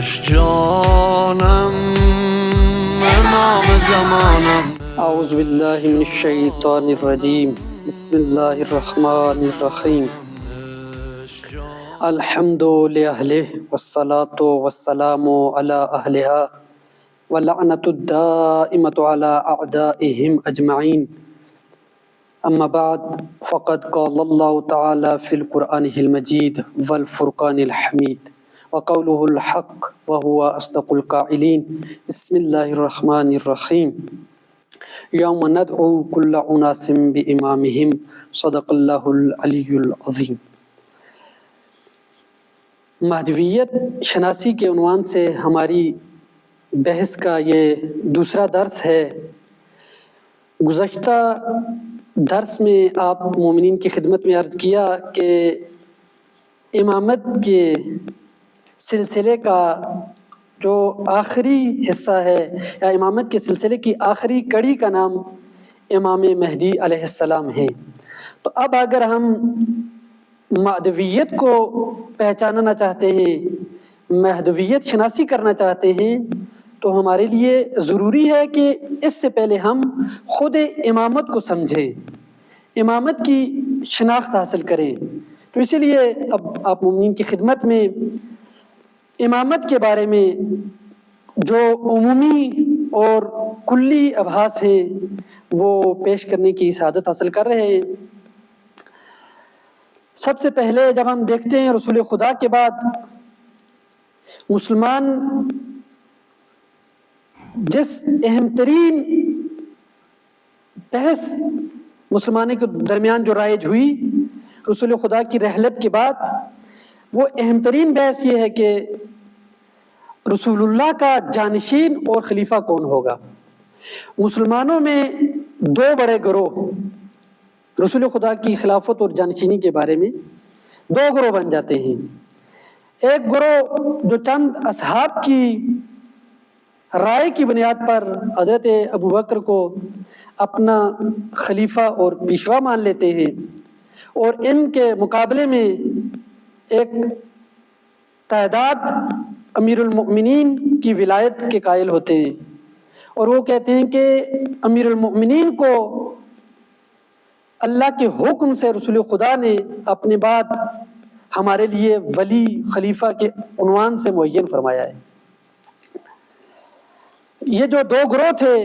جانم امام زمانم. اعوذ باللہ من الشیطان الرجیم. بسم اللہ الرحمن الرحیم. الحمد للہ والصلاة والسلام علی اہلہا واللعنۃ الدائمۃ علی اعدائہم اجمعین. اما بعد فقد قال اللہ تعالی فی القرآن المجید والفرقان الحمید وقولہ الحق وہو اصدق القائلین. بسم اللہ الرحمن الرحیم. یوم ندعو کل اناس بامامہم. صدق اللہ العلی العظیم. مہدویت شناسی کے عنوان سے ہماری بحث کا یہ دوسرا درس ہے. گزشتہ درس میں آپ مومنین کی خدمت میں عرض کیا کہ امامت کے سلسلے کا جو آخری حصہ ہے یا امامت کے سلسلے کی آخری کڑی کا نام امام مہدی علیہ السلام ہے. تو اب اگر ہم مہدویت کو پہچاننا چاہتے ہیں، مہدویت شناسی کرنا چاہتے ہیں، تو ہمارے لیے ضروری ہے کہ اس سے پہلے ہم خود امامت کو سمجھیں، امامت کی شناخت حاصل کریں. تو اسی لیے اب آپ مومنین کی خدمت میں امامت کے بارے میں جو عمومی اور کلی ابحاث ہیں وہ پیش کرنے کی سعادت حاصل کر رہے ہیں. سب سے پہلے جب ہم دیکھتے ہیں رسول خدا کے بعد مسلمان جس اہم ترین بحث مسلمانوں کے درمیان جو رائج ہوئی رسول خدا کی رحلت کے بعد، وہ اہم ترین بحث یہ ہے کہ رسول اللہ کا جانشین اور خلیفہ کون ہوگا. مسلمانوں میں دو بڑے گروہ رسول خدا کی خلافت اور جانشینی کے بارے میں دو گروہ بن جاتے ہیں. ایک گروہ جو چند اصحاب کی رائے کی بنیاد پر حضرت ابوبکر کو اپنا خلیفہ اور پیشوا مان لیتے ہیں، اور ان کے مقابلے میں ایک تعداد امیر المؤمنین کی ولایت کے قائل ہوتے ہیں، اور وہ کہتے ہیں کہ امیر المؤمنین کو اللہ کے حکم سے رسول خدا نے اپنے بعد ہمارے لیے ولی خلیفہ کے عنوان سے معین فرمایا ہے. یہ جو دو گروہ تھے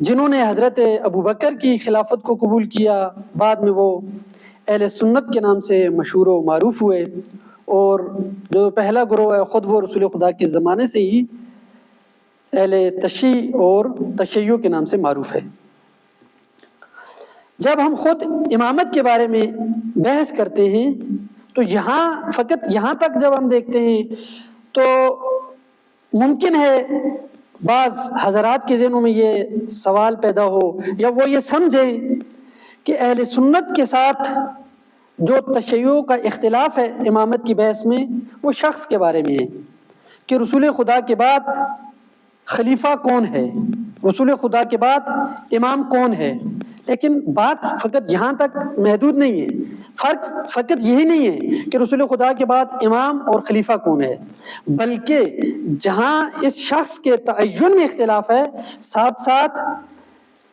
جنہوں نے حضرت ابوبکر کی خلافت کو قبول کیا، بعد میں وہ اہل سنت کے نام سے مشہور و معروف ہوئے، اور جو پہلا گروہ ہے خود وہ رسول خدا کے زمانے سے ہی اہل تشیع اور تشیع کے نام سے معروف ہے. جب ہم خود امامت کے بارے میں بحث کرتے ہیں تو فقط یہاں تک جب ہم دیکھتے ہیں تو ممکن ہے بعض حضرات کے ذہنوں میں یہ سوال پیدا ہو یا وہ یہ سمجھیں کہ اہل سنت کے ساتھ جو تشیع کا اختلاف ہے امامت کی بحث میں وہ شخص کے بارے میں ہے کہ رسول خدا کے بعد خلیفہ کون ہے، رسول خدا کے بعد امام کون ہے. لیکن بات فقط یہاں تک محدود نہیں ہے، فرق فقط یہی نہیں ہے کہ رسول خدا کے بعد امام اور خلیفہ کون ہے، بلکہ جہاں اس شخص کے تعین میں اختلاف ہے، ساتھ ساتھ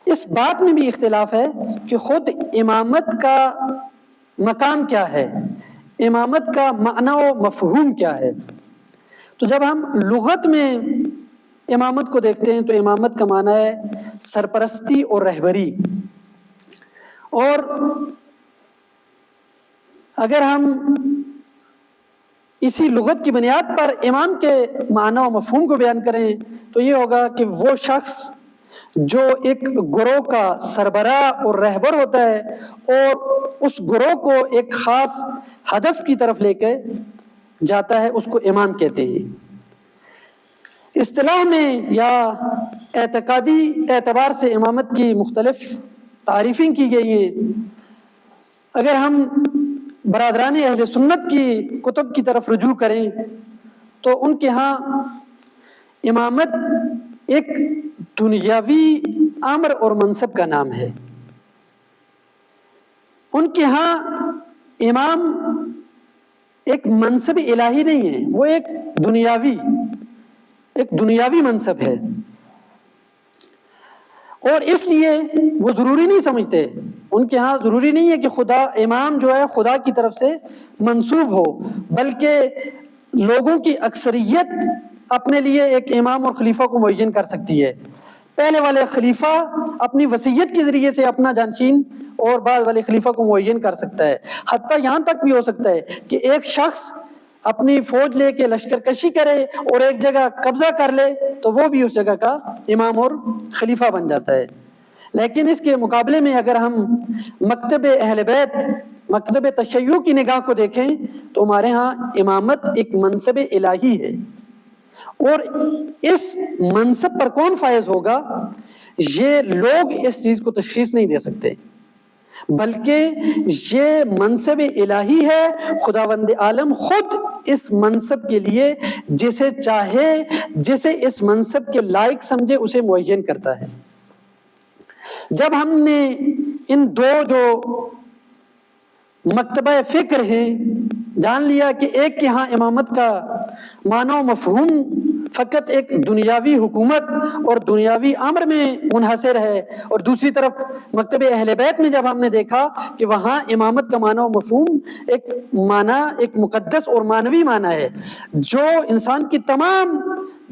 اس بات میں بھی اختلاف ہے کہ خود امامت کا مقام کیا ہے، امامت کا معنی و مفہوم کیا ہے. تو جب ہم لغت میں امامت کو دیکھتے ہیں تو امامت کا معنی ہے سرپرستی اور رہبری. اور اگر ہم اسی لغت کی بنیاد پر امام کے معنی و مفہوم کو بیان کریں تو یہ ہوگا کہ وہ شخص جو ایک گروہ کا سربراہ اور رہبر ہوتا ہے اور اس گروہ کو ایک خاص ہدف کی طرف لے کے جاتا ہے، اس کو امام کہتے ہیں. اصطلاح میں یا اعتقادی اعتبار سے امامت کی مختلف تعریفیں کی گئی ہیں. اگر ہم برادران اہل سنت کی کتب کی طرف رجوع کریں تو ان کے ہاں امامت ایک دنیاوی امر اور منصب کا نام ہے. ان کے ہاں امام ایک منصب الہی نہیں ہے، وہ ایک دنیاوی ایک دنیاوی منصب ہے، اور اس لیے وہ ضروری نہیں سمجھتے، ان کے ہاں ضروری نہیں ہے کہ خدا امام جو ہے خدا کی طرف سے منسوب ہو، بلکہ لوگوں کی اکثریت اپنے لیے ایک امام اور خلیفہ کو معین کر سکتی ہے۔ پہلے والے خلیفہ اپنی وصیت کے ذریعے سے اپنا جانشین اور بعد والے خلیفہ کو معین کر سکتا ہے، حتیٰ یہاں تک بھی ہو سکتا ہے کہ ایک شخص اپنی فوج لے کے لشکر کشی کرے اور ایک جگہ قبضہ کر لے تو وہ بھی اس جگہ کا امام اور خلیفہ بن جاتا ہے۔ لیکن اس کے مقابلے میں اگر ہم مکتب اہل بیت، مکتب تشیع کی نگاہ کو دیکھیں تو ہمارے ہاں امامت ایک منصب الہی ہے، اور اس منصب پر کون فائز ہوگا یہ لوگ اس چیز کو تشخیص نہیں دے سکتے، بلکہ یہ منصب الہی ہے۔ خداوند عالم خود اس منصب کے لیے جسے چاہے، جسے اس منصب کے لائق سمجھے اسے معین کرتا ہے۔ جب ہم نے ان دو جو مکتبہ فکر ہیں جان لیا کہ ایک کے ہاں امامت کا معنی و مفہوم فقط ایک دنیاوی حکومت اور دنیاوی امر میں منحصر ہے، اور دوسری طرف مکتب اہل بیت میں جب ہم نے دیکھا کہ وہاں امامت کا معنی و مفہوم ایک مقدس اور معنوی معنی ہے، جو انسان کی تمام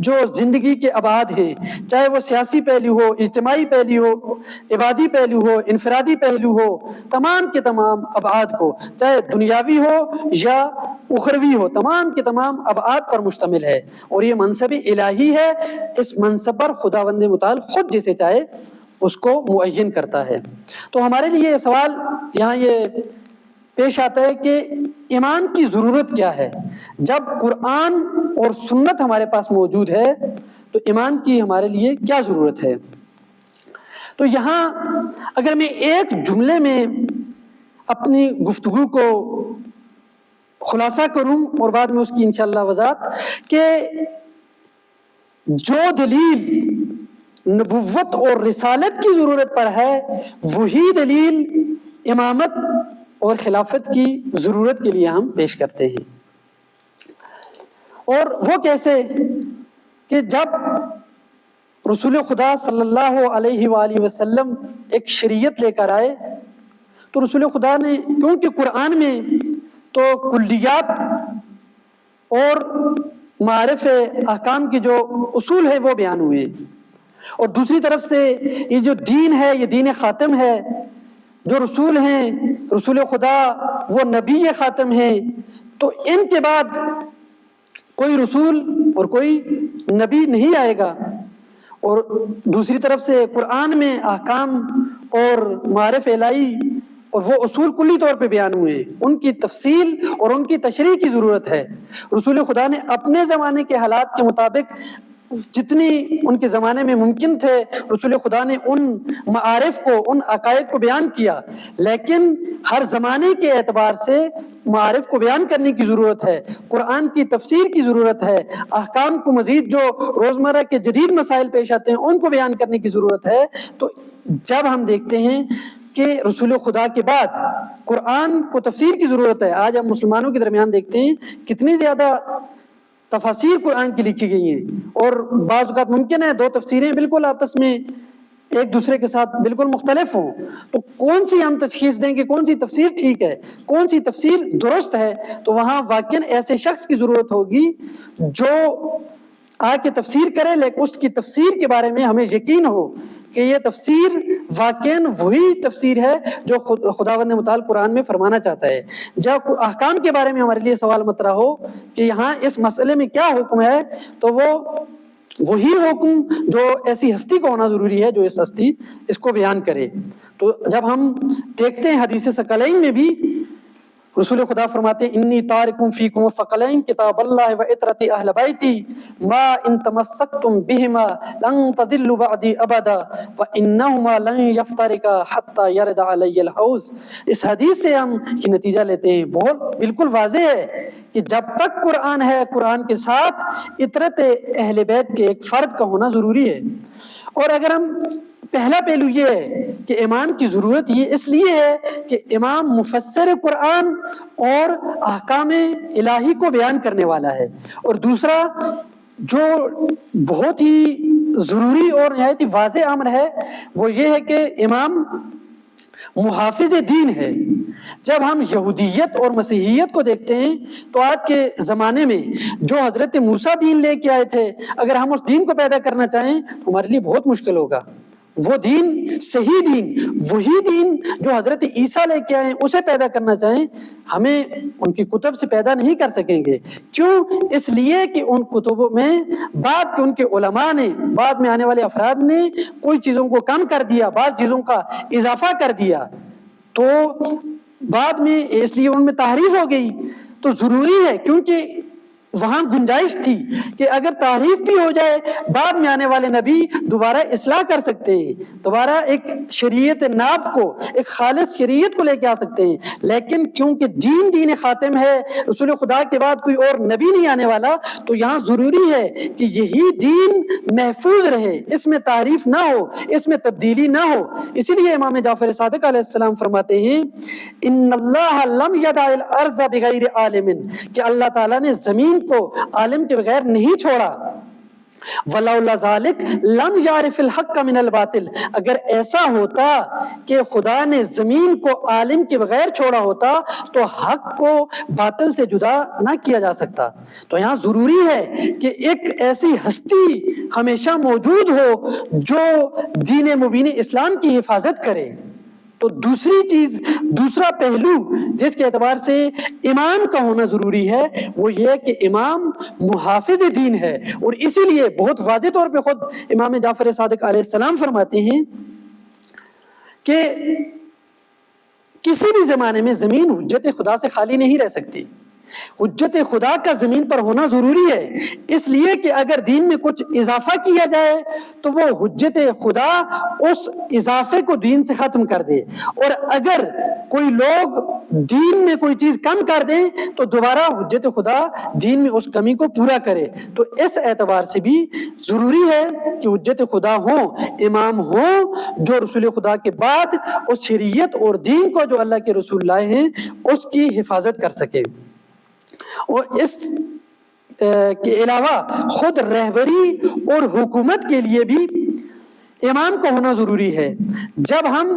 جو زندگی کے ابعاد ہیں، چاہے وہ سیاسی پہلو ہو، اجتماعی پہلو ہو، عبادی پہلو ہو، انفرادی پہلو ہو، تمام کے تمام ابعاد کو، چاہے دنیاوی ہو یا اخروی ہو، تمام کے تمام ابعاد پر مشتمل ہے، اور یہ منصب الہی ہے۔ اس منصب پر خداوند متعال خود جسے چاہے اس کو معین کرتا ہے۔ تو ہمارے لیے یہ سوال یہاں یہ پیش آتا ہے کہ امام کی ضرورت کیا ہے؟ جب قرآن اور سنت ہمارے پاس موجود ہے تو امام کی ہمارے لیے کیا ضرورت ہے؟ تو یہاں اگر میں ایک جملے میں اپنی گفتگو کو خلاصہ کروں اور بعد میں اس کی انشاءاللہ وضاحت، کہ جو دلیل نبوت اور رسالت کی ضرورت پر ہے وہی دلیل امامت اور خلافت کی ضرورت کے لیے ہم پیش کرتے ہیں۔ اور وہ کیسے؟ کہ جب رسول خدا صلی اللہ علیہ وآلہ وسلم ایک شریعت لے کر آئے تو رسول خدا نے، کیونکہ قرآن میں تو کلیات اور معارف احکام کے جو اصول ہے وہ بیان ہوئے، اور دوسری طرف سے یہ جو دین ہے یہ دین خاتم ہے، جو رسول ہیں رسول خدا وہ نبی خاتم ہیں، تو ان کے بعد کوئی رسول اور کوئی نبی نہیں آئے گا، اور دوسری طرف سے قرآن میں احکام اور معارف الہی اور وہ اصول کلی طور پہ بیان ہوئے ہیں، ان کی تفصیل اور ان کی تشریح کی ضرورت ہے۔ رسول خدا نے اپنے زمانے کے حالات کے مطابق جتنی ان کے زمانے میں ممکن تھے رسول خدا نے ان معارف کو، ان عقائد کو بیان کیا، لیکن ہر زمانے کے اعتبار سے معارف کو بیان کرنے کی ضرورت ہے، قرآن کی تفسیر کی ضرورت ہے، احکام کو مزید جو روزمرہ کے جدید مسائل پیش آتے ہیں ان کو بیان کرنے کی ضرورت ہے۔ تو جب ہم دیکھتے ہیں کہ رسول خدا کے بعد قرآن کو تفسیر کی ضرورت ہے، آج ہم مسلمانوں کے درمیان دیکھتے ہیں کتنی زیادہ تفاسیر قرآن کی لکھی گئی ہیں، اور بعض اوقات ممکن ہے دو تفسیریں بالکل آپس میں ایک دوسرے کے ساتھ بالکل مختلف ہوں، تو کون سی ہم تشخیص دیں کہ کون سی تفسیر ٹھیک ہے، کون سی تفسیر درست ہے؟ تو وہاں واقعاً ایسے شخص کی ضرورت ہوگی جو آ کے تفسیر کرے، لیکن اس کی تفسیر کے بارے میں ہمیں یقین ہو کہ یہ تفسیر واقعاً وہی تفسیر ہے جو خداوند متعال قرآن میں فرمانا چاہتا ہے۔ جب احکام کے بارے میں ہمارے لیے سوال مطرح ہو کہ یہاں اس مسئلے میں کیا حکم ہے، تو وہ وہی حکم جو ایسی ہستی کو ہونا ضروری ہے جو اس کو بیان کرے۔ تو جب ہم دیکھتے ہیں حدیث ثقلین میں بھی رسول خدا فرماتے ہیں انی تارکم فیکم الثقلین کتاب اللہ و عطرت اہل بیتی ما ان تمسکتم بہما لن تضلوا بعدی ابدا وانہما لن یفترقا حتی یرد علی الحوض۔ اس حدیث سے ہم یہ نتیجہ لیتے ہیں، بہت بالکل واضح ہے کہ جب تک قرآن ہے قرآن کے ساتھ عطرت اہل بیت کے ایک فرد کا ہونا ضروری ہے۔ اور اگر ہم پہلا پہلو یہ ہے کہ امام کی ضرورت یہ اس لیے ہے کہ امام مفسر قرآن اور احکام الہی کو بیان کرنے والا ہے، اور دوسرا جو بہت ہی ضروری اور نہایت ہی واضح امر ہے وہ یہ ہے کہ امام محافظ دین ہے۔ جب ہم یہودیت اور مسیحیت کو دیکھتے ہیں تو آج کے زمانے میں جو حضرت موسیٰ دین لے کے آئے تھے، اگر ہم اس دین کو پیدا کرنا چاہیں تو ہمارے لیے بہت مشکل ہوگا۔ وہ دین، صحیح دین، وہی دین جو حضرت عیسیٰ لے کے آئے اسے پیدا کرنا چاہیں، ہمیں ان کی کتب سے پیدا نہیں کر سکیں گے۔ کیوں؟ اس لیے کہ ان کتبوں میں بعد کے ان کے علماء نے، بعد میں آنے والے افراد نے کوئی چیزوں کو کم کر دیا، بعض چیزوں کا اضافہ کر دیا، تو بعد میں اس لیے ان میں تحریف ہو گئی۔ تو ضروری ہے، کیونکہ وہاں گنجائش تھی کہ اگر تحریف بھی ہو جائے بعد میں آنے والے نبی دوبارہ اصلاح کر سکتے ہیں، دوبارہ ایک شریعت ناب کو، ایک خالص شریعت کو لے کے آ سکتے ہیں۔ لیکن کیونکہ دین خاتم ہے، رسول خدا کے بعد کوئی اور نبی نہیں آنے والا، تو یہاں ضروری ہے کہ یہی دین محفوظ رہے، اس میں تعریف نہ ہو، اس میں تبدیلی نہ ہو۔ اسی لیے امام جعفر صادق علیہ السلام فرماتے ہیں ان اللہ لم یدع الارض بغیر عالم، کہ اللہ تعالیٰ نے زمین کو عالم کے بغیر نہیں چھوڑا۔ وَلَوْلَا ذَلِكَ لَمْ يَعْرِفِ الْحَقَّ مِنَ الْبَاطِلِ، اگر ایسا ہوتا کہ خدا نے زمین کو عالم کے بغیر چھوڑا ہوتا تو حق کو باطل سے جدا نہ کیا جا سکتا۔ تو یہاں ضروری ہے کہ ایک ایسی ہستی ہمیشہ موجود ہو جو دین مبین اسلام کی حفاظت کرے۔ تو دوسری چیز، دوسرا پہلو جس کے اعتبار سے امام کا ہونا ضروری ہے وہ یہ ہے کہ امام محافظ دین ہے، اور اسی لیے بہت واضح طور پہ خود امام جعفر صادق علیہ السلام فرماتے ہیں کہ کسی بھی زمانے میں زمین حجت خدا سے خالی نہیں رہ سکتی۔ حجت خدا کا زمین پر ہونا ضروری ہے، اس لیے کہ اگر دین میں کچھ اضافہ کیا جائے تو وہ حجت خدا اس اضافے کو دین سے ختم کر دے، اور اگر کوئی لوگ دین میں کوئی چیز کم کر دیں تو دوبارہ حجت خدا دین میں اس کمی کو پورا کرے۔ تو اس اعتبار سے بھی ضروری ہے کہ حجت خدا ہوں، امام ہوں جو رسول خدا کے بعد اس شریعت اور دین کو جو اللہ کے رسول لائے ہیں اس کی حفاظت کر سکیں۔ اور اس کے علاوہ خود رہبری اور حکومت کے لیے بھی امام کا ہونا ضروری ہے۔ جب ہم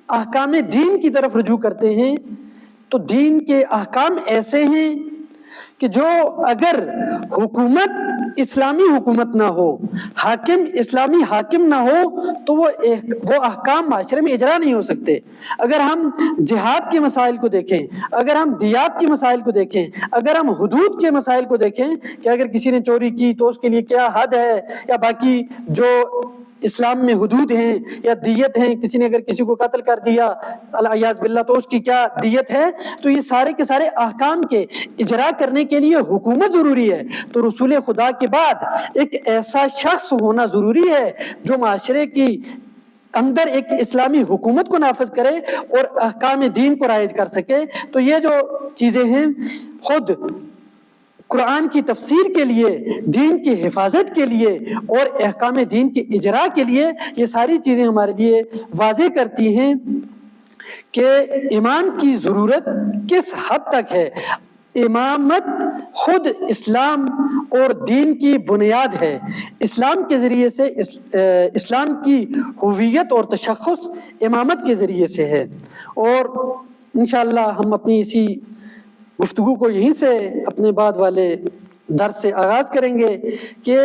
احکام دین کی طرف رجوع کرتے ہیں تو دین کے احکام ایسے ہیں کہ جو اگر حکومت اسلامی حکومت نہ ہو، حاکم اسلامی حاکم نہ ہو تو وہ احکام معاشرے میں اجرا نہیں ہو سکتے۔ اگر ہم جہاد کے مسائل کو دیکھیں، اگر ہم دیات کے مسائل کو دیکھیں، اگر ہم حدود کے مسائل کو دیکھیں کہ اگر کسی نے چوری کی تو اس کے لیے کیا حد ہے، یا باقی جو اسلام میں حدود ہیں یا دیت ہیں، کسی نے اگر کسی کو قتل کر دیا الیاذ باللہ تو اس کی کیا دیت ہے، تو یہ سارے کے سارے احکام کے اجرا کرنے کے لیے حکومت ضروری ہے۔ تو رسول خدا کے بعد ایک ایسا شخص ہونا ضروری ہے جو معاشرے کی اندر ایک اسلامی حکومت کو نافذ کرے اور احکام دین کو رائج کر سکے۔ تو یہ جو چیزیں ہیں خود قرآن کی تفسیر کے لیے، دین کی حفاظت کے لیے اور احکام دین کے اجرا کے لیے، یہ ساری چیزیں ہمارے لیے واضح کرتی ہیں کہ امام کی ضرورت کس حد تک ہے۔ امامت خود اسلام اور دین کی بنیاد ہے۔ اسلام کے ذریعے سے اسلام کی ہویت اور تشخص امامت کے ذریعے سے ہے۔ اور انشاءاللہ ہم اپنی اسی گفتگو کو یہیں سے اپنے بعد والے درس سے آغاز کریں گے کہ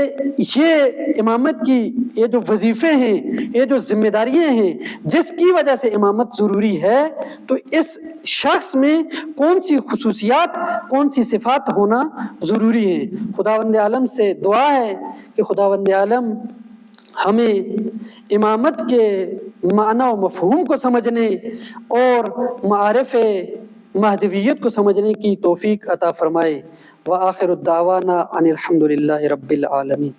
یہ امامت کی یہ جو وظیفے ہیں، یہ جو ذمہ داریاں ہیں جس کی وجہ سے امامت ضروری ہے، تو اس شخص میں کون سی خصوصیات، کون سی صفات ہونا ضروری ہیں۔ خداوند عالم سے دعا ہے کہ خداوند عالم ہمیں امامت کے معنی و مفہوم کو سمجھنے اور معارف مہدویت کو سمجھنے کی توفیق عطا فرمائے۔ وآخر الدعوانا ان الحمد للہ رب العالمین۔